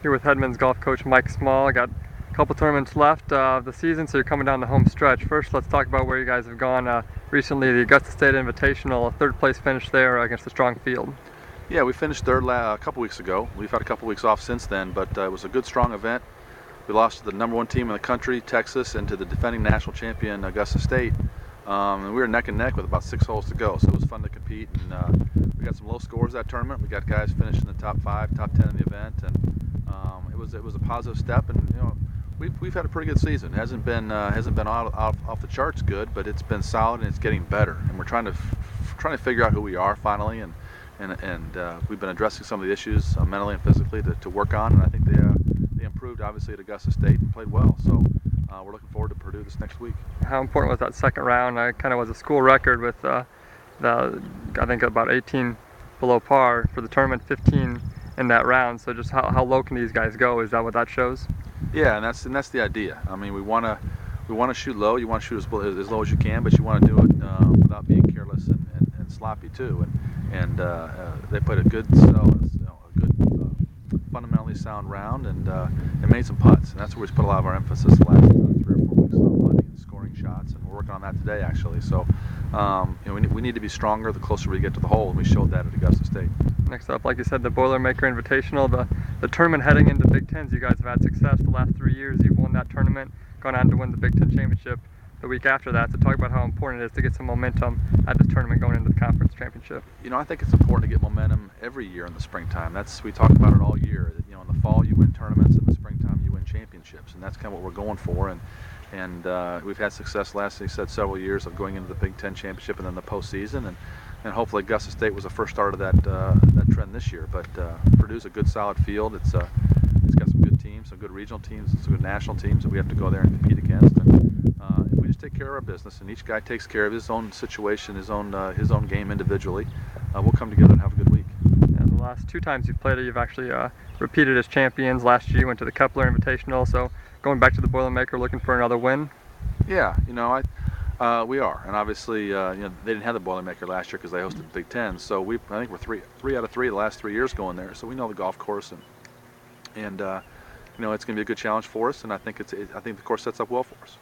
Here with Hedman's golf coach Mike Small. I got a couple tournaments left of the season, so you're coming down the home stretch. First, let's talk about where you guys have gone recently. The Augusta State Invitational, a third place finish there against a strong field. Yeah, we finished third a couple weeks ago. We've had a couple weeks off since then, but it was a good, strong event. We lost to the number one team in the country, Texas, and to the defending national champion, Augusta State. And we were neck and neck with about 6 holes to go, so it was fun to compete. And we got some low scores that tournament. We got guys finishing in the top 5, top 10 in the event, and it was a positive step. And we've had a pretty good season. It hasn't been off the charts good, but it's been solid and it's getting better. And we're trying to figure out who we are finally, and we've been addressing some of the issues mentally and physically to work on. And I think they improved obviously at Augusta State and played well. So we're looking forward to Purdue this next week. How important was that second round? It kind of was a school record with I think about 18 below par for the tournament, 15 in that round. So just how low can these guys go? Is that what that shows? Yeah, and that's the idea. I mean, we want to shoot low. You want to shoot as low as you can, but you want to do it without being careless and sloppy too. And they played a good, fundamentally sound round, and made some putts. And that's where we put a lot of our emphasis the last 3 or 4 weeks on putting and scoring shots. And we're working on that today, actually. So we need to be stronger the closer we get to the hole, and we showed that at Augusta State. Next up, like you said, the Boilermaker Invitational, the tournament heading into Big Tens. You guys have had success the last 3 years. You've won that tournament, gone on to win the Big Ten Championship the week after that. So talk about how important it is to get some momentum at this tournament going into the conference championship. I think it's important to get momentum every year in the springtime. We talk about it all year. In the fall you win tournaments, in the springtime you win championships, and that's kind of what we're going for. And we've had success last, as I said, several years of going into the Big Ten Championship and then the postseason, and hopefully Augusta State was the first start of that trend this year. But Purdue's a good, solid field. It's got some good teams, some good regional teams, some good national teams that we have to go there and compete against. And if we just take care of our business, and each guy takes care of his own situation, his own game individually, we'll come together and have a good week. And the last 2 times you've played it, you've actually repeated as champions. Last year you went to the Kepler Invitational, so going back to the Boilermaker, looking for another win. Yeah, we are, and obviously, they didn't have the Boilermaker last year because they hosted the Big Ten. So I think we're three out of 3 the last 3 years going there. So we know the golf course, and it's going to be a good challenge for us. And I think the course sets up well for us.